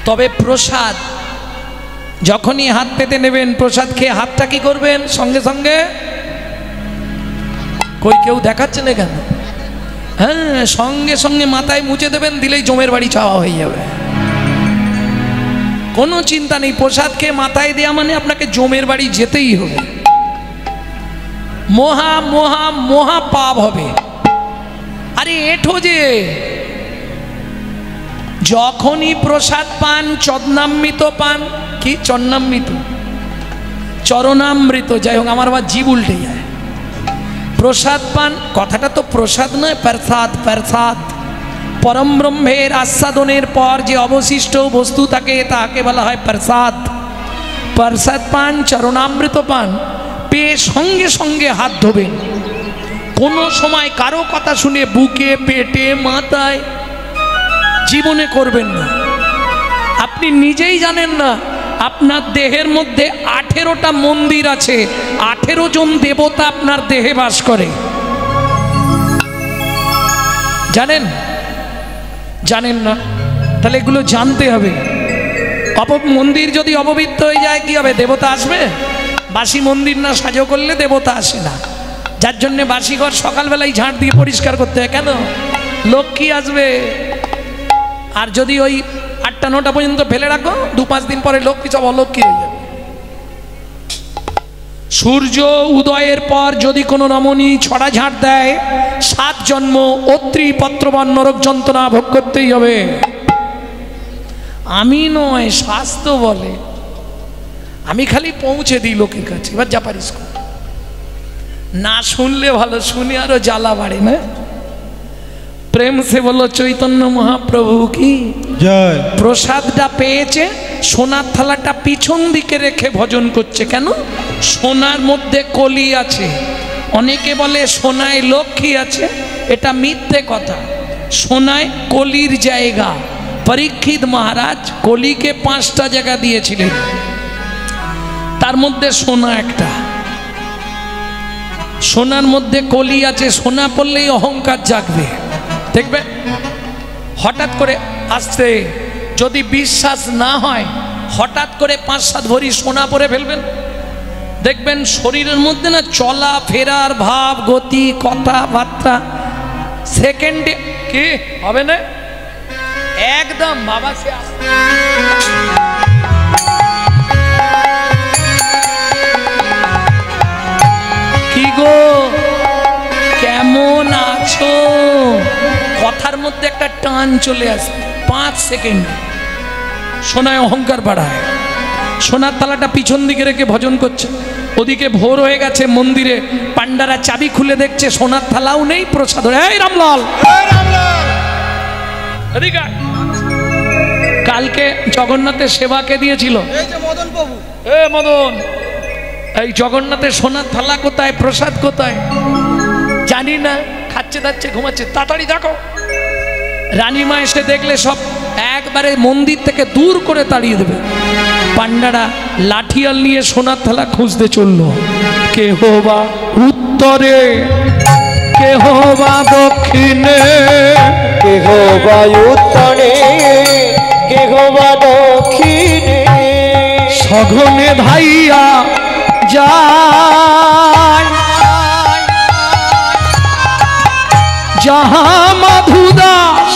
তবে প্রসাদ যখনই হাত পেতে নেবেন, প্রসাদ খেয়ে হাতটা কি করবেন? সঙ্গে সঙ্গে কই কেউ দেখাচ্ছে না কেন? হ্যাঁ, সঙ্গে সঙ্গে মাথায় মুছে দেবেন, দিলেই জমের বাড়ি চাওয়া হয়ে যাবে। কোনো চিন্তা নেই, প্রসাদ খেয়ে মাথায় দেওয়া মানে আপনাকে জমের বাড়ি যেতেই হবে। মহা মহা মহা পাপ হবে। আরে এঠো যে যখনই প্রসাদ পান, চরণামৃত পান, কি চরণামৃত, চরণামৃত, যাই হোক আমার আবার জীব উল্টে যায়। প্রসাদ পান, কথাটা তো প্রসাদ নয়, প্রসাদ, প্রসাদ। পরম ব্রহ্মের আস্বাদনের পর যে অবশিষ্ট বস্তু থাকে তাকে বলা হয় প্রসাদ। প্রসাদ পান, চরণামৃত পান, পেয়ে সঙ্গে সঙ্গে হাত ধোবেন। কোনো সময় কারো কথা শুনে বুকে, পেটে, মাথায় জীবনে করবেন না। আপনি নিজেই জানেন না আপনার দেহের মধ্যে 18টা মন্দির আছে, 18 জন দেবতা আপনার দেহে বাস করে। জানেন? জানেন না? তাহলে এগুলো জানতে হবে। মন্দির যদি অপবিত্র হয়ে যায় কি হবে? দেবতা আসবে? বাসি মন্দির না সাজো করলে দেবতা আসে না। যার জন্যে বাসি ঘর সকালবেলায় ঝাঁট দিয়ে পরিষ্কার করতে হয়। কেন? লক্ষ্মী আসবে। আর যদি ওই 8টা 9টা পর্যন্ত ফেলে রাখো, 2-5 দিন পরে লক্ষ্মী সব অলক্ষ্মী হয়ে যাবে। সূর্য উদয়ের পর যদি কোনো রমণী ছড়া ঝাঁট দেয়, 7 জন্ম অত্রি পত্রবান নরক যন্ত্রণা ভোগ করতেই হবে। আমি নয়, শাস্ত্র বলে। আমি খালি পৌঁছে দিই লোকের কাছে। এবার যা পারিস না, শুনলে ভালো, শুনে আরো জ্বালা বাড়ে না। প্রেম সে বলো চৈতন্য মহাপ্রভু কি জয়। প্রসাদটা পেয়েছে, সোনার থালাটা পিছন দিকে রেখে ভজন করছে। কেন? সোনার মধ্যে কলি আছে। অনেকে বলে সোনায় লক্ষ্মী আছে, এটা মিথ্যে কথা। সোনায় কলির জায়গা। পরীক্ষিত মহারাজ কলিকে 5টা জায়গা দিয়েছিলেন, তার মধ্যে সোনা একটা। সোনার মধ্যে কলি আছে, সোনা পড়লেই অহংকার জাগবে। দেখবে হঠাৎ করে আসতে, যদি বিশ্বাস না হয় হঠাৎ করে 5-7 ভরি সোনা পরে ফেলবেন, দেখবেন শরীরের মধ্যে না চলা ফেরার ভাব, গতি, কথাবার্তা সেকেন্ডে কি হবে না, একদম বাবা সে কি গো কেমন আছো, কথার মধ্যে একটা টান চলে আসে 5 সেকেন্ড। সোনায় অহংকার বাড়ায়। সোনার থালাটা পিছন দিকে রেখে ভজন করছে, ওদিকে ভোর হয়ে গেছে, মন্দিরে পান্ডারা চাবি খুলে দেখছে সোনার থালাও নেই, প্রসাদ। এই রামলাল, কালকে জগন্নাথের সেবাকে দিয়েছিল মদন, এই জগন্নাথের সোনার থালা কোথায়, প্রসাদ কোথায় জানি না, খাচ্ছে দাচ্ছে ঘুমাচ্ছে। তাড়াতাড়ি দেখো। রানীমা এসে দেখলে সব একবারে মন্দির থেকে দূর করে তাড়িয়ে দেবে। পান্ডারা লাঠিয়াল নিয়ে সোনার থালা খুঁজতে চলল। কেহ বা উত্তরে, কেহ বা দক্ষিণে, কেহ বা উত্তরে, কেহ বা দক্ষিণে, সঘনে ধাইয়া যায় যাহা মধুদাস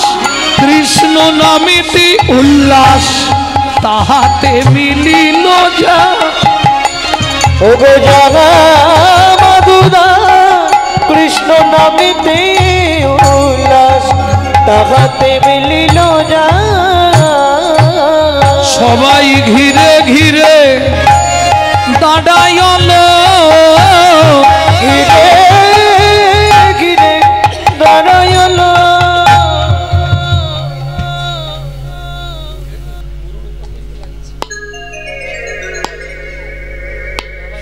কৃষ্ণ নামেতে উল্লাস, তাহাতে মিলিল যা। ওগো যাহা মধুদাস কৃষ্ণ নামেতে উল্লাস, তাহাতে মিলিল যা। সবাই ঘিরে ঘিরে দাঁড়াইল, ঘিরে ঘিরে দাঁড়াইল।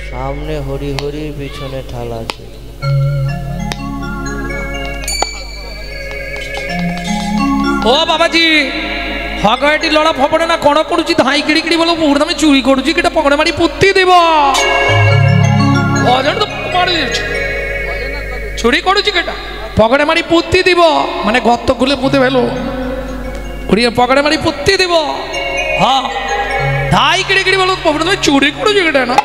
সামনে হরি হরি, পিছনে থালা আছে। ও বাবাজি, হগাটি লড়া ফপড়ে না কড় করুছি, ধাই কিড়ি কিড়ি বলো পুকুর দামে চুরি করুছি, কেটা পকড়ে মারি পুত্তি দিব, চুরি করুছি কেটা পকড়ে মারি পুত্তি দিব, মানে গর্ত খুলে পুঁতে ফেলো, উড়িয়ে পকড়ে মারি পুত্তি দিব। হ্যাঁ ধাই কেড়ে কেড়ে বলো তুমি চুরি করেছো কেটে না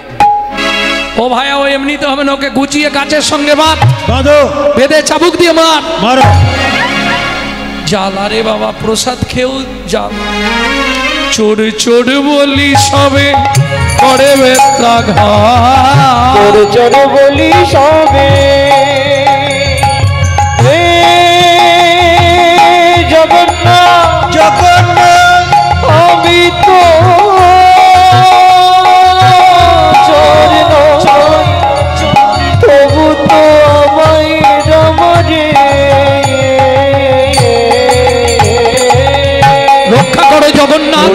ও ভাইয়া ও এমনিতে হবে না ওকে গুছিয়ে গাছের সঙ্গে বাঁধো বেঁধে চাবুক দিয়ে মারো জ্বালা রে বাবা প্রসাদ খেয়েও জ্বালা চোর চোর বলি সবে করে বেত্রাঘাত চোর চোর বলি সবে জগন্নাথ জগন্নাথ আমি তো চোর নয় তবু তো আমায় রমরে রক্ষা করো জগন্নাথ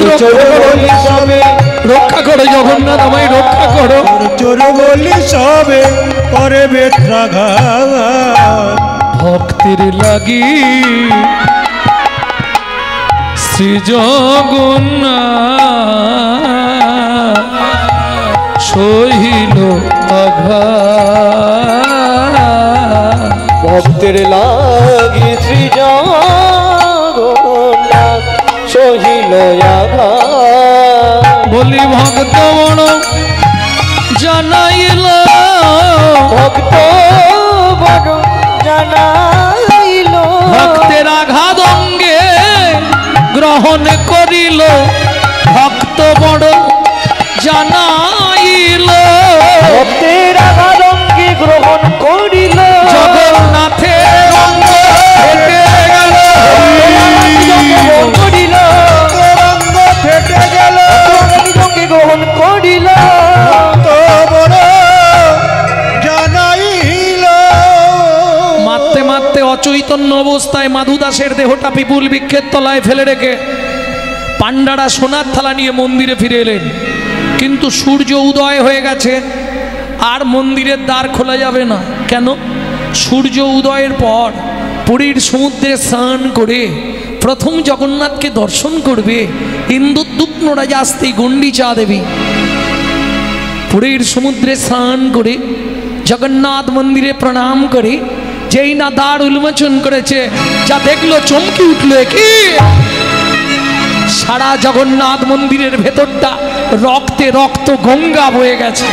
রক্ষা করো জগন্নাথ আমায় রক্ষা করো চোর বলি সবে করে বেত্রাঘাত ভক্তির লাগি শ্রী জগন্নাথ সহিল আঘাত ভক্তের লাগি শ্রী জগন্নাথ সহিল আঘাত বলি ভক্ত বড় জানাইল ভক্ত বড় জানাইল ভক্তের আঘাত অঙ্গে গ্রহণ করিল ভক্ত বড় জানাইল ভক্তের আঘাত অঙ্গে গ্রহণ করিল জগন্নাথের অঙ্গ ফেটে গেল করিল অঙ্গ ফেটে গেল অঙ্গে গ্রহণ করিল জানাইল মারতে মারতে অচৈতন্য অবস্থায় মাধু দাসের দেহটা পিপুল বৃক্ষের তলায় ফেলে রেখে পাণ্ডারা সোনার থালা নিয়ে মন্দিরে ফিরে এলেন কিন্তু সূর্য উদয় হয়ে গেছে আর মন্দিরের দ্বার খোলা যাবে না কেন সূর্য উদয়ের পর পুরীর সমুদ্রে স্নান করে প্রথম জগন্নাথকে দর্শন করবে ইন্দ্রদ্যুম্ন রাজাস্তি গুন্ডিচা দেবী পুরীর সমুদ্রে স্নান করে জগন্নাথ মন্দিরে প্রণাম করে যেই না দ্বার উন্মোচন করেছে যা দেখলো চমকে উঠলো কি সারা জগন্নাথ মন্দিরের ভেতরটা রক্তে রক্ত গঙ্গা বয়ে গেছে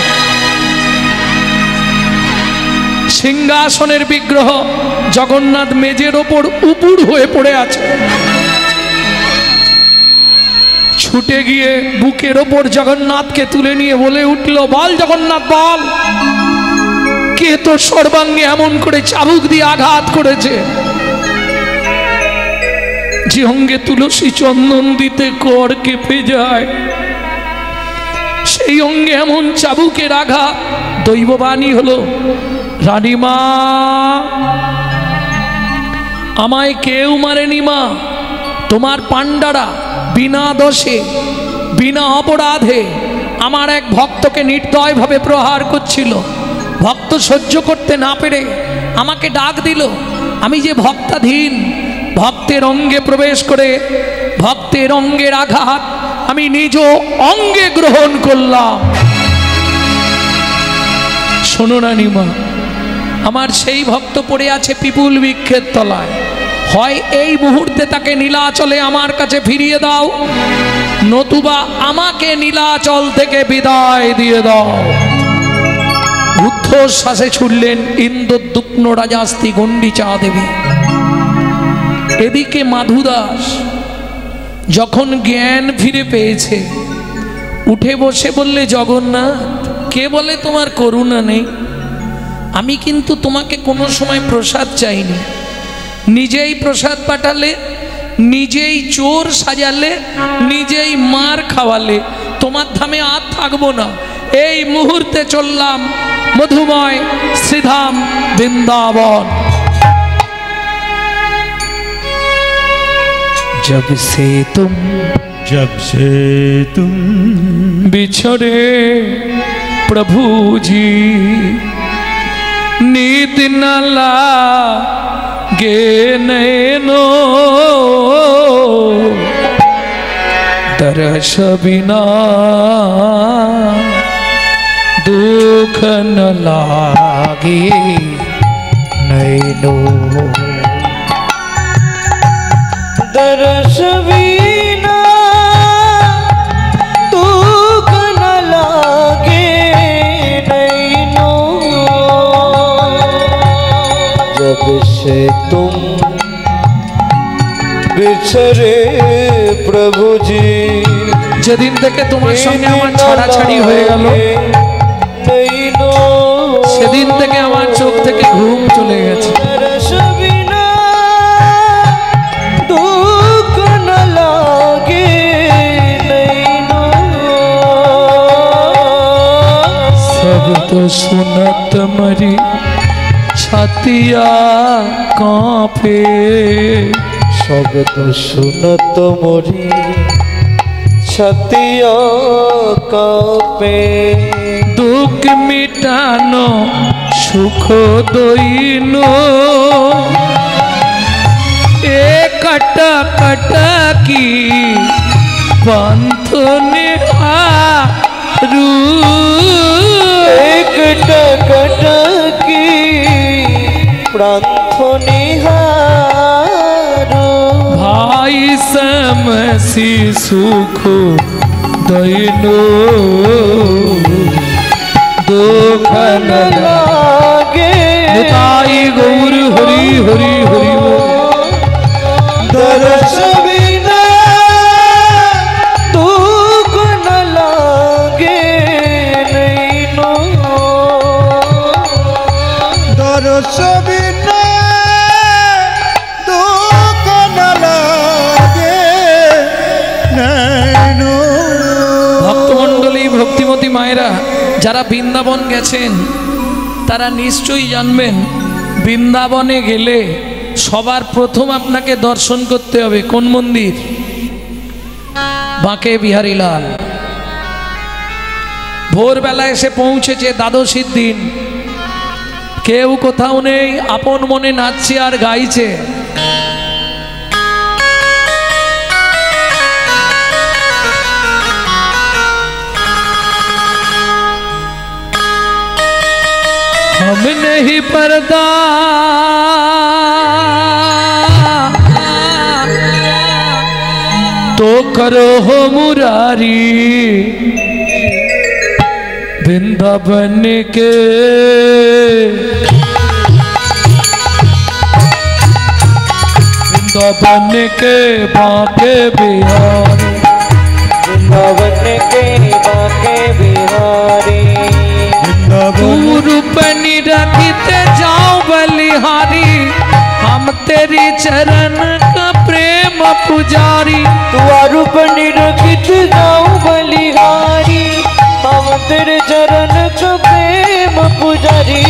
সিংহাসনের বিগ্রহ জগন্নাথ মেজের ওপর উপুড় হয়ে পড়ে আছে ছুটে গিয়ে বুকের ওপর জগন্নাথকে তুলে নিয়ে বলে উঠল বল জগন্নাথ বল কে তোর সর্বাঙ্গে এমন করে চাবুক দিয়ে আঘাত করেছে যে অঙ্গে তুলসী চন্দন দিতে কর কেঁপে যায় সেই অঙ্গে এমন চাবুকের আঘাত দৈববাণী হলো রানীমা আমায় কেউ মারেনি মা তোমার পাণ্ডারা বিনা দোষে বিনা অপরাধে আমার এক ভক্তকে নির্দয়ভাবে প্রহার করছিল ভক্ত সহ্য করতে না পেরে আমাকে ডাক দিল আমি যে ভক্তাধীন ভক্তের অঙ্গে প্রবেশ করে ভক্তের অঙ্গের আঘাত আমি নিজ অঙ্গে গ্রহণ করলাম শোনো রানীমা আমার সেই ভক্ত পড়ে আছে পিপুল বৃক্ষের তলায় হয় এই মুহূর্তে তাকে নীলাচলে আমার কাছে ফিরিয়ে দাও নতুবা আমাকে নীলাচল থেকে বিদায় দিয়ে দাও ঊর্ধ্বশ্বাসে ছুটলেন ইন্দ্রদ্যুম্ন রাজাস্তি গুন্ডিচা দেবী এদিকে মাধু দাস যখন জ্ঞান ফিরে পেয়েছে উঠে বসে বললে জগন্নাথ কে বলে তোমার করুণা নেই আমি কিন্তু তোমাকে কোনো সময় প্রসাদ চাইনি নিজেই প্রসাদ পাঠালে নিজেই চোর সাজালে নিজেই মার খাওয়ালে তোমার ধামে আর থাকবো না এই মুহূর্তে চললাম মধুময় শ্রীধাম বৃন্দাবন जब से तुम बिछड़े प्रभु जी नींद न लागे नैनो दर्श बिना दुख न लागे नैनो दर्श बिना ছেড়ে প্রভুজি যেদিন থেকে তোমার সঙ্গে আমার ছাড়াছাড়ি হয়ে গেল সেদিন থেকে আমার চোখ থেকে ঘুম চলে গেছে। तो सुनत मरी छातिया कांपे शब्द सुनत मरी छातिया कांपे दुख मिटानो सुख दोइनो एक कटा कटा की पंथ निहारू टकटकी प्रांथ निहारो भाई समसी सुख दैनो दुख न लागे निताई गौर हरि हरि हरि दर्श बिना दुख न लागे नैनो दर्श बिना दुख न लागे नैनो। ভক্তমণ্ডলী ভক্তিমতী মায়েরা যারা বৃন্দাবন গেছেন তারা নিশ্চয়ই জানবেন বৃন্দাবনে গেলে সবার প্রথম আপনাকে দর্শন করতে হবে কোন মন্দির? বাঁকে বিহারীলাল। ভোরবেলা এসে পৌঁছেছে দ্বাদশীর দিন, কেউ কোথাও নেই, আপন মনে নাচছে আর গাইছে। हम नहीं पर्दा तो करो हो मुरारी वृंदावन के वृंदावन के बांके बिहारी वृंदावन के बांके बिहारी रूप निरखिते जाओ बलिहारी हम तेरी चरण का प्रेम पुजारी। तू रूप निरखित जाओ बलिहारी हम तेरे चरण का प्रेम पुजारी।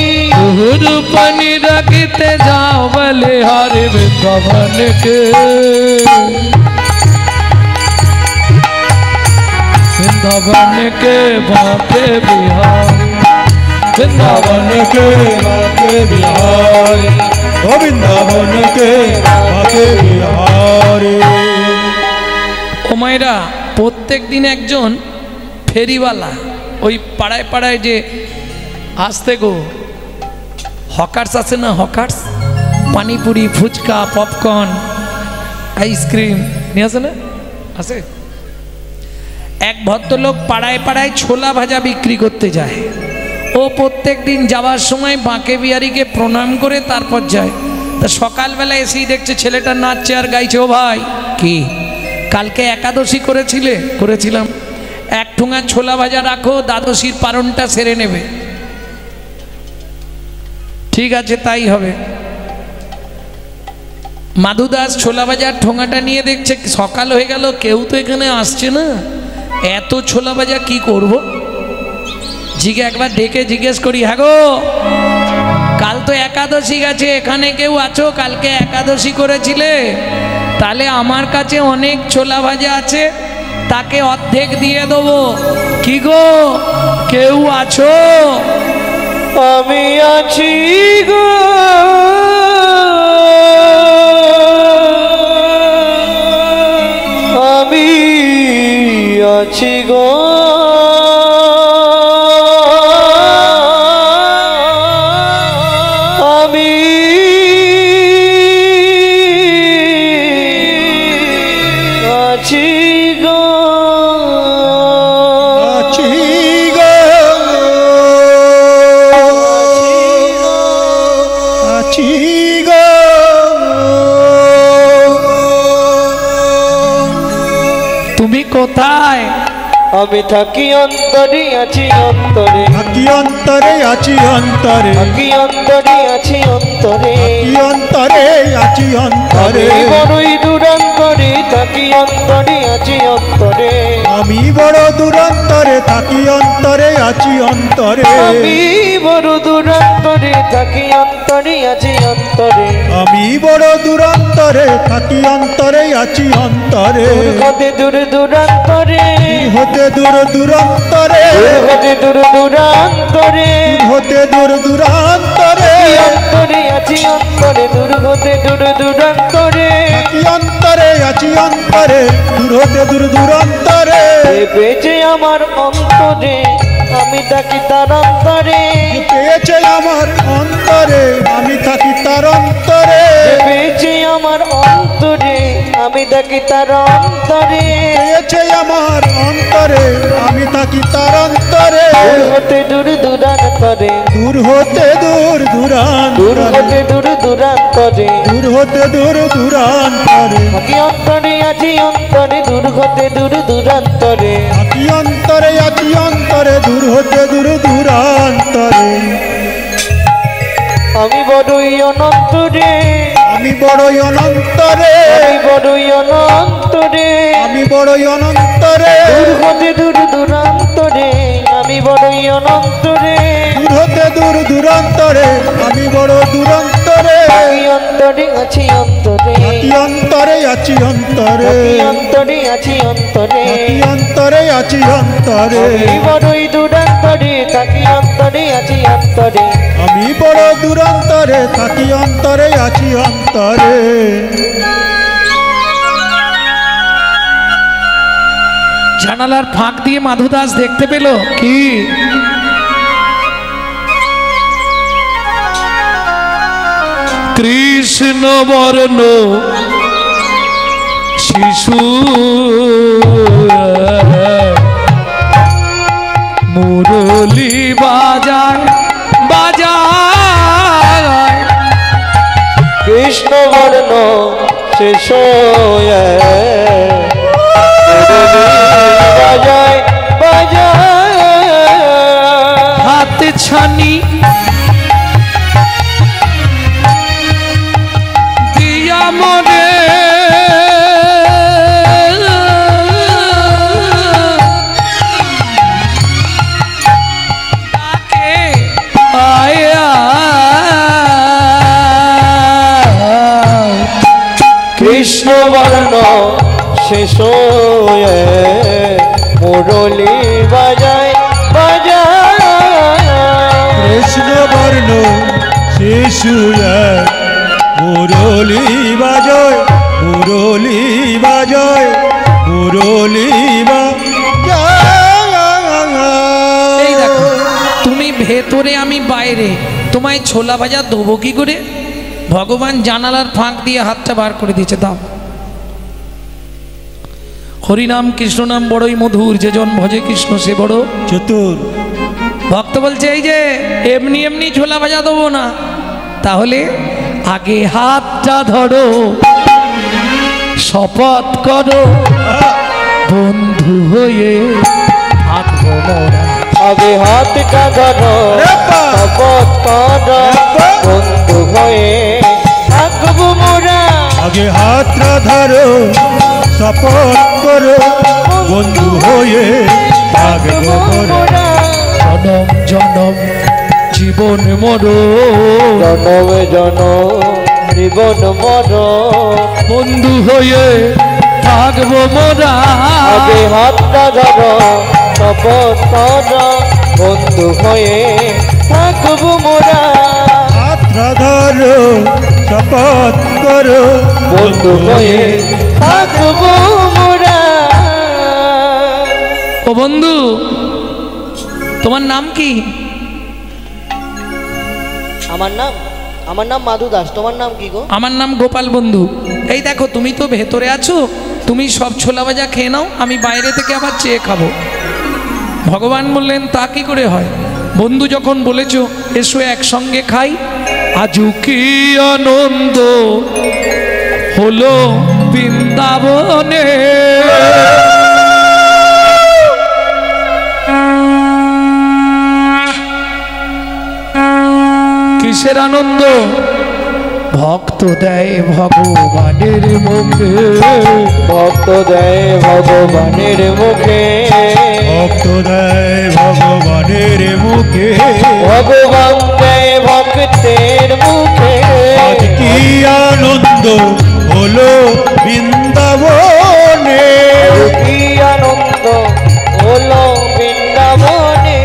रूप निरखिते जाओ बलिहारी वृंदावन के वृंदावन के बांके बिहारी वृंदावन के बांके बिहारी ओ वृंदावन के बांके बिहारी। ও মায়েরা প্রত্যেক দিন একজন ফেরিওয়ালা ওই পাড়ায় পাড়ায় যে আসতে গো হকার্স আছে না, hawkers panipuri phuchka popcorn ice cream নিয়ে আসে না, আছে। এক ভদ্রলোক পাড়ায় পাড়ায় ছোলা ভাজা বিক্রি করতে যায়। ও প্রত্যেক দিন যাওয়ার সময় বাঁকে বিহারীকে প্রণাম করে তারপর যায়। তা সকালবেলা এসেই দেখছে ছেলেটা নাচছে আর গাইছে। ও ভাই, কি কালকে একাদশী করেছিলে? করেছিলাম। এক ঠোঙা ছোলা ভাজা রাখো, দ্বাদশীর পারণটা সেরে নেবে। ঠিক আছে, তাই হবে। মাধুদাস ছোলা ভাজার ঠোঙাটা নিয়ে দেখছে সকাল হয়ে গেল, কেউ তো এখানে আসছে না, এত ছোলা ভাজা কি করব? একবার ডেকে জিজ্ঞেস করি, হ্যাঁ গো কাল তো একাদশী গেছে, এখানে কেউ আছো? কালকে একাদশী করেছিলে? তাহলে আমার কাছে অনেক ছোলা ভাজা আছে, তাকে অর্ধেক দিয়ে দেবো। কি গো কেউ আছো? আমি আছি গো, আমি আছি গো, আমি আছি গো, আছি গো, আছি গো, কোথায়? আমি থাকি অন্তরে আছি অন্তরে, থাকি অন্তরে আছি অন্তরে, থাকি অন্তরে আছি অন্তরে, থাকি অন্তরে আছি অন্তরে, আমি বড়ই দূরান্তরে থাকি অন্তরে আছি অন্তরে, আমি বড় দূরান্তরে থাকি অন্তরে আছি অন্তরে, আমি বড় দূরান্তরে থাকি অন্তরে আছি অন্তরে, আমি বড় দূরান্তরে থাকি অন্তরে আছি অন্তরে, হতে দূর দূরান্তরে, হতে দূর দূরান্তরে, হতে দূর দূরান্তরে, হতে দূর দূরান্তরে, অন্তরে আছি অন্তরে, দূর হতে দূর দূরান্তরে, থাকি অন্তরে আছি অন্তরে, দূর হতে দূর দূরান্তরে, পেয়েছে আমার অন্তরে, আমি থাকি তার অন্তরে, পেয়েছে আমার অন্তরে, আমি থাকি তার অন্তরে, পেয়েছে আমার অন্তরে, আমি থাকি তার অন্তরে, পেয়েছে আমার অন্তরে, আমি থাকি তার অন্তরে, দূর হতে দূর দূরান্তরে, দূর হতে দূর দূর দূরান্তরে, হতে দূর দূরান্তরে, দূর হতে দূর দূরান্তরে, থাকি অন্তরে আছি অন্তরে, দূর হতে দূর দূরান্তরে, থাকি অন্তরে আছি অন্তরে, দূর হতে দূর দূরান্তরে, আমি বড়ই অনন্তরে, আমি বড়ই অনন্তরে, আমি বড়ই অনন্তরে, আমি বড়ই অনন্তরে, দূর হতে দূর দূরান্তরে, আমি বড়ই অনন্তরে, দূর হতে দূর দূরান্তরে, আমি বড় দূরান্তরে, আমি অন্তরে আছি অন্তরে, থাকি অন্তরে আছি অন্তরে, আমি অন্তরে আছি অন্তরে, থাকি অন্তরে আছি অন্তরে, আমি বড়ই দূরান্তরে থাকি অন্তরে আছি অন্তরে, আমি বড় দূরান্তরে থাকি অন্তরে আছি অন্তরে, জানালার ফাঁক দিয়ে মাধু দাস দেখতে পেল কি কৃষ্ণ বর্ণ শিশু মুরলি বাজায় বাজায়, কৃষ্ণ বর্ণ শেষ বাজায় বাজায়, হাত ছানি দিয়া মনে তাকে আয়া কৃষ্ণ বর্ণ শেষ মুরলি বাজায় বাজায়, কৃষ্ণ বর্ণ শিশু মুরলি বাজয়, মুরলি বাজয়, মুরলি এই দেখো তুমি ভেতরে আমি বাইরে, তোমায় ছোলা ভাজা দেবো কি করে? ভগবান জানালার ফাঁক দিয়ে হাতটা বার করে দিয়েছে, দাও। হরিনাম কৃষ্ণ নাম বড়ই মধুর, যে জন ভজে কৃষ্ণ সে বড় চতুর। ভক্ত বলছে এই যে এমনি এমনি ছোলা ভাজা দেবো না, তাহলে আগে হাতটা ধরো, শপথ করো বন্ধু হয়ে থাকবো মোরা। আগে হাতটা ধরো, শপথ করো বন্ধু হয়ে থাকবো মোরা, আগে হাতটা ধরো, শপথ করো বন্ধু হয়ে থাকবো মোরা। জনম জনম জীবন মরো, জনম জনম জীবন মর বন্ধু হয়ে থাকবো মোরা। আগে হাতটা ধরো, শপথ করো বন্ধু হয়ে থাকবো মোরা, হাতটা ধরো, শপথ করো বন্ধু হয়ে থাকবো মোরা। ও বন্ধু, তোমার নাম কি? আমার নাম মাধু দাস, তোমার নাম কি গো? আমার নাম গোপাল বন্ধু। এই দেখো তুমি তো ভেতরে আছো, তুমি সব ছোলা ভাজা খেয়ে নাও, আমি বাইরে থেকে আবার চেয়ে খাবো। ভগবান বললেন তা কি করে হয়? বন্ধু যখন বলেছো এসো একসঙ্গে খাই, আজু কি আনন্দ হলো বৃন্দাবনে, কিসের আনন্দ? ভক্ত দেয় ভগবানের মুখে, ভক্ত দেয় ভগবানের মুখে, ভক্ত দেয় ভগবানের মুখে, ভগবান দেয় ভক্তের মুখে। আজ কি আনন্দ হলো বৃন্দাবনে, কি আনন্দ হলো বৃন্দাবনে।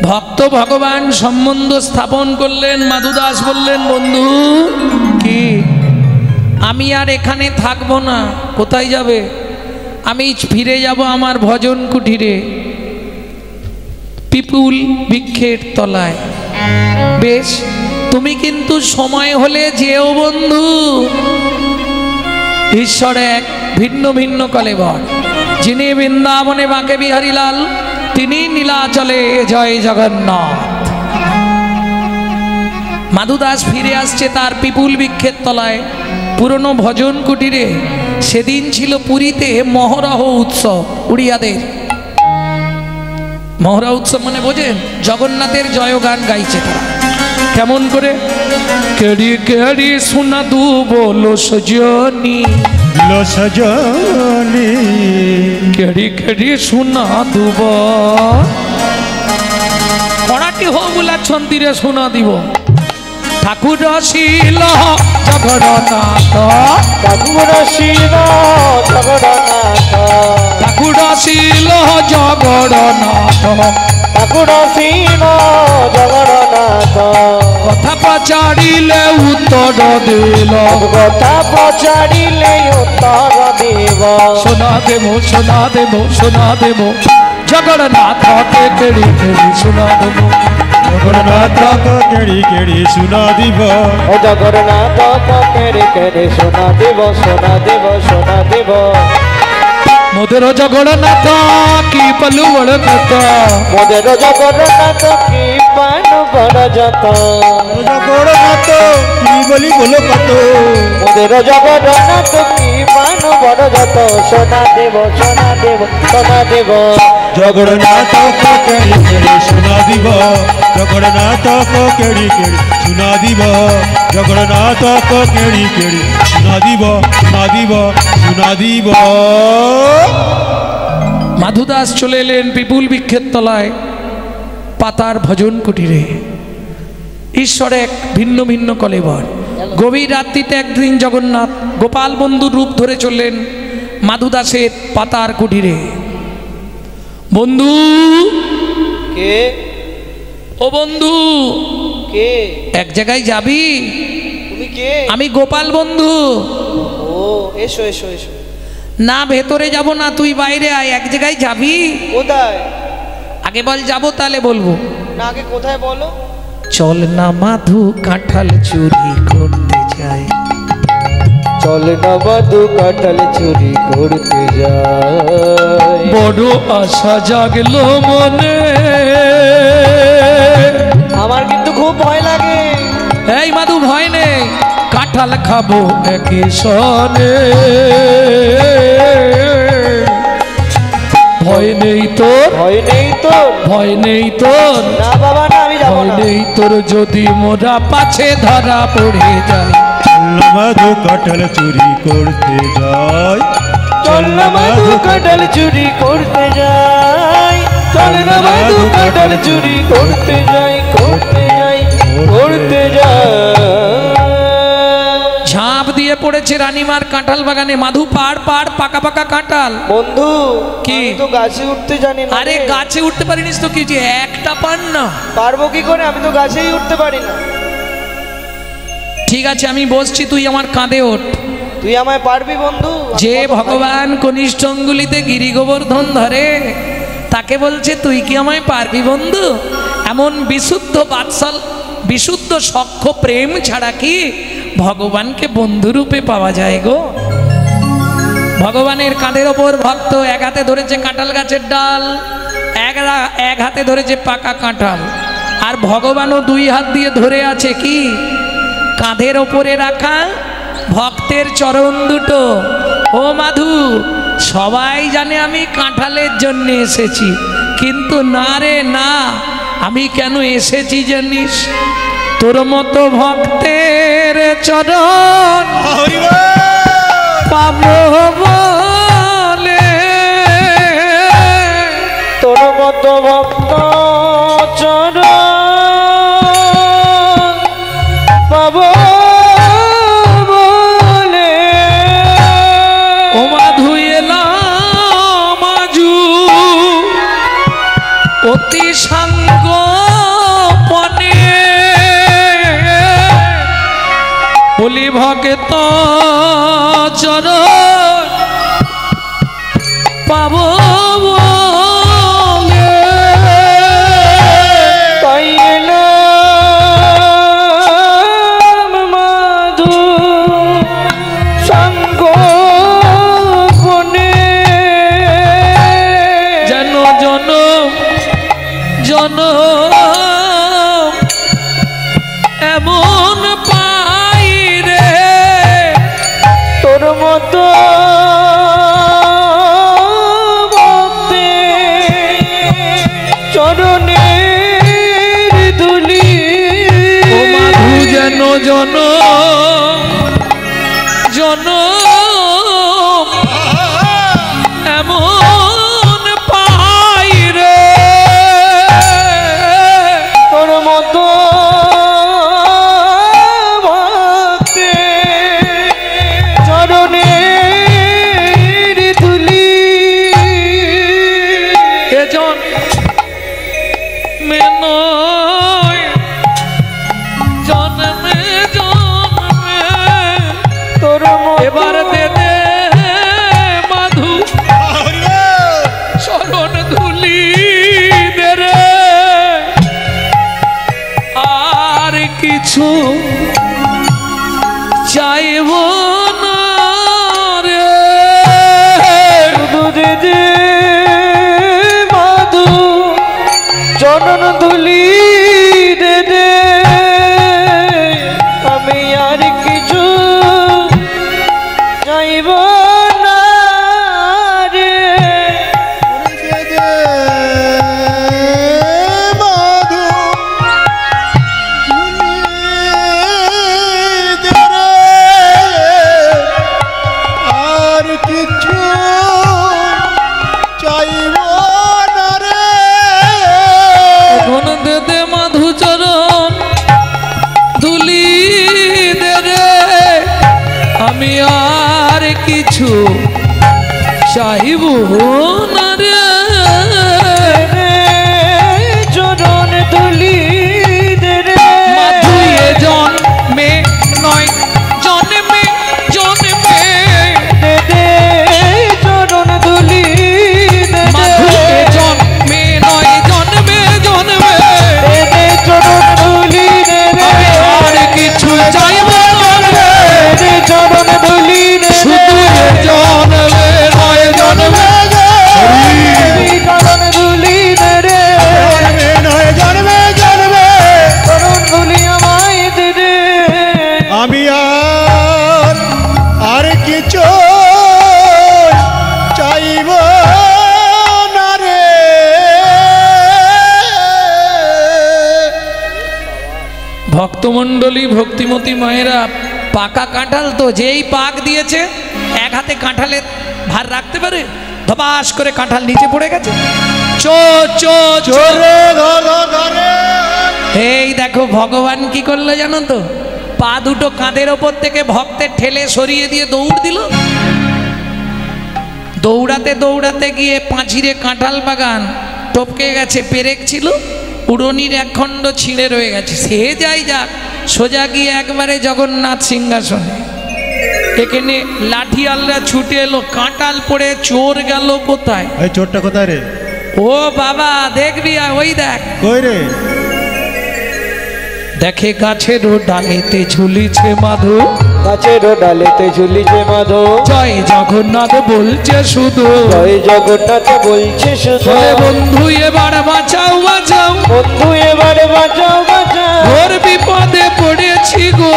ভক্ত ভগবান সম্বন্ধ স্থাপন করলেন। মাধুদাস বললেন, বন্ধু কি আমি আর এখানে থাকবো না। কোথায় যাবে? আমি ফিরে যাব আমার ভজন কুটিরে, পিপুল বৃক্ষের তলায়। বেশ, তুমি কিন্তু সময় হলে যেও বন্ধু। ঈশ্বর এক, ভিন্ন ভিন্ন কলেবর। যিনি বৃন্দাবনে বাঁকে বিহারীলাল, তিনি নীলাচলে জয় জগন্নাথ। মাধুদাস ফিরে আসছে তার পিপুল বৃক্ষের তলায়, পুরনো ভজন কুটিরে। সেদিন ছিল পুরীতে মহরহ উৎসব, উড়িয়াদের মহরহ উৎসব মানে বোঝেন? জগন্নাথের জয়গান গাইছে তারা। কেমন করে? কেড়ি কেড়ি শোনা দু বলো সজনী, লো সজনী, কেড়ি কেড়ি শোনা দুব, কড়াটি হো বুলাছন্তিরে শোনা দিব। ঠাকুর শিল জগন্নাথ, ঠাকুর শিল জগন্নাথ, ঠাকুর শিল জগন্নাথ, ঠাকুর শিল জগন্নাথ। কথা পচারিলে উত্তর দিল, কথা পচারিলে উত্তর দেব। সোনা দেব সোনা দেব সোনা দেব, জগন্নাথকে কেড়ি কেড়ি সোনা দেব। জগন্নাথ কেড়ি কেড়ি শুনা দিব, ও জগন্নাথ কেড়ে কেড়ে সোনা দেব, সোনা দেব, সোনা দেব। মোদের জগন্নাথ কি পলু বড় কথা, মোদের জগন্নাথ কি পান বড় যত। জগন্নাথ কি বলি বলো কত, মোদের জগন্নাথ কি পান বড় যত। সোনা দেব, সোনা দেব, সোনা দেব। জগন্নাথ কেড়ি কেড়ি শুনা দিব, জগন্নাথ কেড়ি কেড়ি শুনা দিব, জগন্নাথ কেড়ি কেড়ি শুনা দিব, শুনা দিব, শুনা দিব। মাধুদাস চলে এলেন পিপুল বৃক্ষের তলায়, পাতার ভজন কুটিরে। ঈশ্বর এক, ভিন্ন ভিন্ন কলেবর। গভীর রাত্রিতে একদিন জগন্নাথ গোপাল বন্ধুর রূপ ধরে চললেন মাধুদাসের পাতার কুটিরে। বন্ধু, কে? ও বন্ধু, কে? এক জায়গায় যাবি? তুমি কে? আমি গোপাল বন্ধু। ও, এসো এসো এসো। না, ভেতরে যাব না, তুই বাইরে আয়। এক জায়গায় যাবি? কোথায়? আগে বল যাবো, তাহলে বলবো। না, আগে কোথায় বলো। চল না মাধু কাঁঠাল চুরি করতে যাই, চল না মধু কাঁঠাল চুরি করতে যাই। বড় আশা জাগলো মনে। আমার কিন্তু খুব ভয় লাগে। এই মাধু, ভয় নেই, কাঁঠাল খাবো একই সনে। ভয় নেই তোর, ভয় নেই তোর? ভয় নেই তোর, না বাবা না, আমি যাবো ভয় না। নেই তোর, যদি মোরা পাছে ধরা পড়ে যায়। মধু কাঁঠাল চুরি করতে যাই, চল না মধু কাঁঠাল চুরি করতে যাই, চল না মধু কাঁঠাল চুরি করতে যাই, করতে যাই, করতে যাই। ঝাঁপ দিয়ে পড়েছে রানীমার কাঁঠাল বাগানে। মাধু পাড় পাড় পাকা পাকা কাঁঠাল। বন্ধু, কি? আমি তো গাছে উঠতে জানি না। আরে রে। গাছে উঠতে পারিনিস তো কি, যে একটা পান না? পারবো কি করে? আমি তো গাছেই উঠতে পারি না। ঠিক আছে, আমি বসছি, তুই আমার কাঁধে ওঠ। তুই আমায় পারবি বন্ধু? আমি যে কত ভগবান কনিষ্ঠ অঙ্গুলিতে গিরি গোবর্ধন ধরে, তাকে বলছে তুই কি আমায় পারবি বন্ধু? এমন বিশুদ্ধ বাৎসল, বিশুদ্ধ সখ্য প্রেম ছাড়া কি ভগবানকে বন্ধুরূপে পাওয়া যায় গো? ভগবানের কাঁধের ওপর ভক্ত এক হাতে ধরেছে কাঁঠাল গাছের ডাল, এক হাতে ধরেছে পাকা কাঁঠাল, আর ভগবানও দুই হাত দিয়ে ধরে আছে কি কাঁধের ওপরে রাখা ভক্তের চরণ দুটো। ও মাধু, সবাই জানে আমি কাঁঠালের জন্য এসেছি, কিন্তু না রে না, আমি কেন এসেছি জানিস? তোর মতো ভক্তের চরণ পাবো বলে, তোর মতো ভক্ত চরণ পাবো বলে। ও মাধু এলাম আজু অতি সাঙ্গ পনে, বলি ভক্ত চরণ পাবো বলে। তাই এলাম মাধু সাঙ্গ বনে, যেন জনম জনম এমন পাই রে, তোর মতো ভক্তের চরণের ধুলি। ও মাধু যেন জনম জনম এমন পাই রে, তোর মতো ভক্তের চরণের ধুলি। এজন মে নয় জন্মে জন্মে, তোর এবার দে দে মাধু চরণ ধুলি দে রে, আর কিছু চাইব না রে। শুধু দে দে মাধু চরণ ধুলি দে দে, আমি আর কিছু চাইব না রে। আর কিছু চাইব না রে। এখন দে দে মাধু চরণ ধুলি দে রে, আমি আর কিছু চাইব না রে। চরণ ধুলি দে রে, মাধু এ জন্মে নয় জন্মে জন্মে, দে দে চরণ ধুলি দে মাধু দে, এ জন্মে নয় জন্মে জন্মে, দে দে চরণ ধুলি দে দে, আমি আর কিছু চাইব না রে। দে চরণ ধুলি দে দে, শুধু এ জন্মে নয় জন্মে, চরণ ধুলি দে রে, নয় জন্মে জন্মে চরণ ধুলি আমায় দে দে। আমি আর কিছু চাইব না রে। ভক্তমণ্ডলী ভক্তিমতী মায়েরা, পাকা কাঁঠাল তো যেই পাক দিয়েছে এক হাতে কাঁঠালের ভার রাখতে পারে, ধপাস করে কাঁঠাল নিচে পড়ে গেছে। চো চো চো, চোরে ঘরে এই দেখো ভগবান কি করলো জানো তো? পা দুটো কাঁধের ওপর থেকে ভক্তের ঠেলে সরিয়ে দিয়ে দৌড় দিল। দৌড়াতে দৌড়াতে গিয়ে পাঁচিরে কাঁঠাল বাগান টপকে গেছে, পেরেক ছিল, উড়নির এক খণ্ড ছিঁড়ে রয়ে গেছে। সে যাই যাক, সোজা গিয়ে একবারে জগন্নাথ সিংহাসনে। এখানে লাঠিয়ালরা ছুটে এলো, কাঁঠাল পড়ে চোর গেল কোথায়? এই চোরটা কোথায় রে? ও বাবা দেখবি, ওই দেখ কই রে? দেখে গাছের ডালেতে ঝুলিছে মাধু, গাছের ডালেতে ঝুলিছে মাধু, জয় জগন্নাথ বলছে শুধু, জয় জগন্নাথ বলছে শুধু। বলে বন্ধু এবার বাঁচাও বাঁচাও, বন্ধু এবার বাঁচাও বাঁচাও, ঘোর বিপদে পড়েছি গো,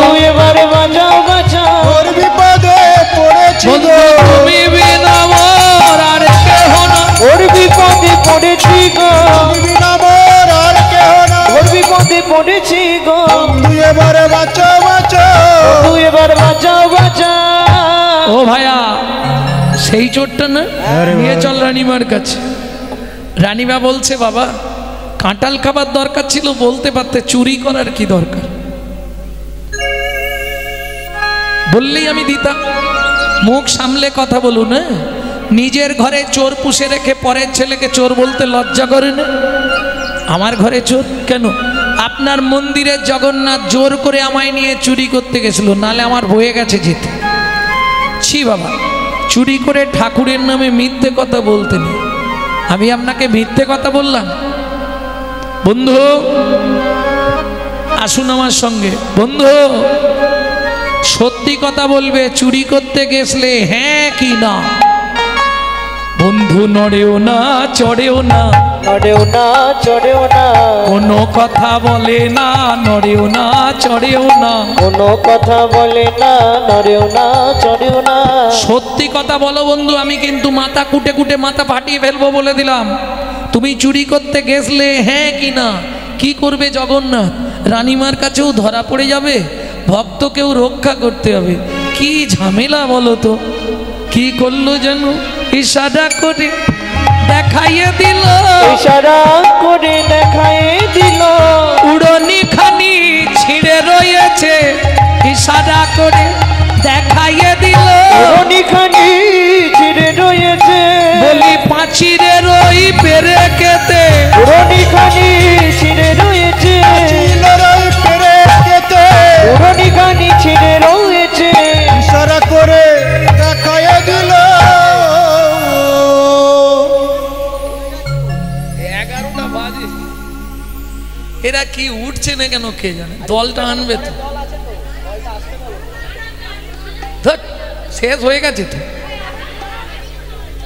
বন্ধু এবার বাঁচাও বাঁচাও, ওর বিপদে পড়েছি বন্ধু তুমি বিনা মোর আর কেহ না, ওর বিপদে পড়েছি গো, বিনা মোর আর টিকিটটা না আরে নিয়ে বাবা। চল রানীমার কাছে। রানীমা বলছে বাবা কাঁঠাল খাবার দরকার ছিল বলতে পারতে, চুরি করার কি দরকার, বললেই আমি দিতাম। মুখ সামলে কথা বলুন না, নিজের ঘরে চোর পুষে রেখে পরের ছেলেকে চোর বলতে লজ্জা করে না? আমার ঘরে চোর কেন? আপনার মন্দিরে জগন্নাথ জোর করে আমায় নিয়ে চুরি করতে গেছিল, নালে আমার বয়ে গেছে যেতে। ছি বাবা, চুরি করে ঠাকুরের নামে মিথ্যে কথা বলতে নেই। আমি আপনাকে মিথ্যে কথা বললাম? বন্ধু আসুন আমার সঙ্গে। বন্ধু সত্যি কথা বলবে, চুরি করতে গেছলে হ্যাঁ কি না? বন্ধু নড়েও না চড়েও না, নড়েও না চড়েও না, কোনো কথা বলে না, নড়েও না চড়েও না, কোনো কথা বলে না, নড়েও না চড়েও না। সত্যি কথা বলো বন্ধু, আমি কিন্তু মাথা কুটে কুটে মাথা ফাটিয়ে ফেলবো বলে দিলাম। তুমি চুরি করতে গেছলে হ্যাঁ কি না? কি করবে জগন্নাথ? রানীমার কাছেও ধরা পড়ে যাবে, ভক্তকেও রক্ষা করতে হবে, কি ঝামেলা বলো তো। কি করলো যেন ইশারা করে দেখাইয়ে দিল, ইশারা করে দেখাইয়ে দিল, উড়নি খানি ছিঁড়ে রয়েছে, ইশারা করে দেখাইয়ে দিল, রনিখানি ছিঁড়ে রয়েছে, বলি পাঁচিরের ওই পেরে কেতে, রনিখানি ছিঁড়ে রয়েছে, রনিখানি ছিঁড়ে রয়েছে, ইশারা করে দেখাইয়া দিল। 11টা বাজে, এরা কি উঠছে না কেন কে জানে? দলটা আনবে তো, ধ্যাৎ, শেষ হয়ে গেছে তো।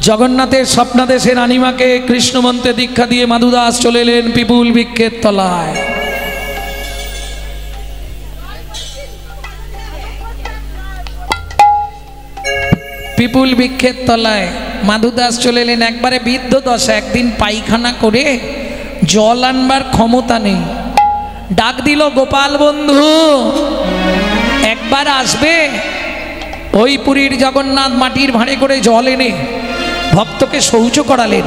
জগন্নাথের স্বপ্নাদেশে রানীমাকে কৃষ্ণ মন্ত্রে দীক্ষা দিয়ে মাধুদাস চলে এলেন পিপুল বৃক্ষের তলায়। পিপুল বৃক্ষের তলায় মাধুদাস চলে এলেন, একবারে বৃদ্ধ দশা, একদিন পায়খানা করে জল আনবার ক্ষমতা নেই। ডাক দিল গোপাল বন্ধু একবার আসবে? ওই পুরীর জগন্নাথ মাটির ভাঁড়ে করে জল এনে ভক্তকে শৌচ করালেন।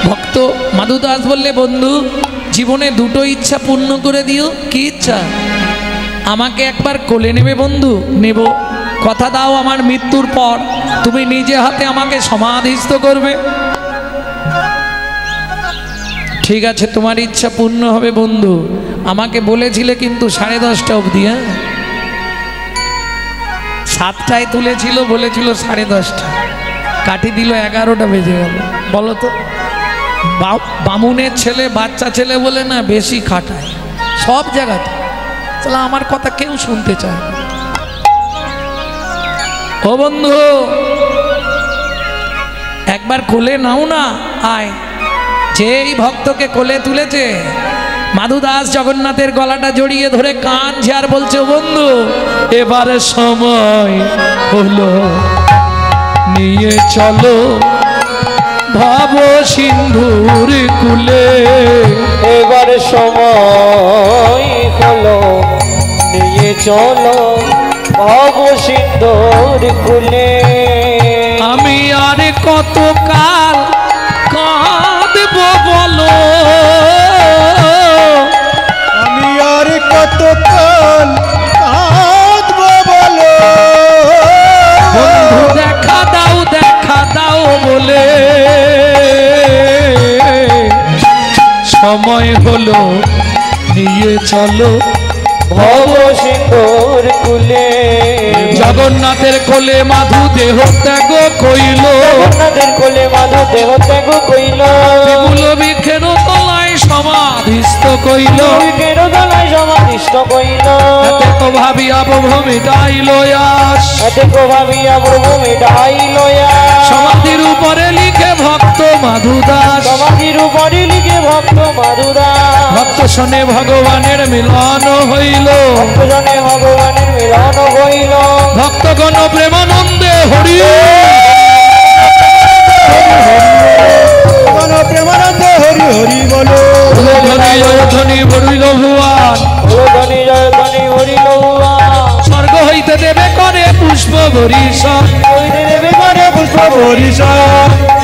ভক্ত মাধুদাস বললে বন্ধু জীবনে দুটো ইচ্ছা পূর্ণ করে দিও। কি ইচ্ছা? আমাকে একবার কোলে নেবে বন্ধু? নেব। কথা দাও আমার মৃত্যুর পর তুমি নিজে হাতে আমাকে সমাধিস্থ করবে। ঠিক আছে তোমার ইচ্ছা পূর্ণ হবে বন্ধু। আমাকে বলেছিলে কিন্তু 10:30 অবধি, হ্যাঁ 7টায় তুলেছিল, বলেছিল 10:30, কাটি দিল 11টা বেজে গেল। বলো তো, বামুনের ছেলে বাচ্চা ছেলে বলে না বেশি খাটায় সব জায়গাতে, তাহলে আমার কথা কেউ শুনতে চায় না। ও বন্ধু একবার কোলে নাও না, আয়। যেই ভক্তকে কোলে তুলেছে মাধুদাস জগন্নাথের গলাটা জড়িয়ে ধরে কাঁদছে আর বলছে বন্ধু এবারে সময় হলো, নিয়ে চলো ভাব সিন্ধুর কুলে। এবার সময় হলো, নিয়ে চলো ভব সিন্ধুর কুলে। আমি আর কতকাল কাঁদবো বলো, আমি আর কতকাল কাঁদবো বলো, বন্ধু দেখা দাও বলে সময় হলো, নিয়ে চলো ভব সিন্ধুর কুলে। জগন্নাথের কোলে মাধু দেহ ত্যাগ কইল, জগন্নাথের কোলে মাধু দেহ ত্যাগ কইল, বিপুল বৃক্ষের তলায় সমাধিস্থ কইল। বৃক্ষের তলায় সমাধিস্থ কইল। এতে তো ভাবিয়া প্রভু মিটাইল আস, এতে কো ভাবিয়া প্রভু মিটাইল আস। সমাধির উপরে লিখে ভক্ত মাধুদাস, সমাধির উপরে লিখে ভক্ত মাধুদাস। ভক্ত শোনে ভগবানের মিলন হইল, ভক্তজনে ভগবানের মিলন হইল। ভক্তগণ প্রেমানন্দে হরি প্রেমানন্দ হরি হরি বলো। ধ্বনি জয় ধ্বনি বড়িল ভুয়ান, ও ধনী জয় ধনী হরিল ভুবন। স্বর্গ হইতে দেবে করে পুষ্প বরিশন, হইতে দেবে করে পুষ্প পরিষদ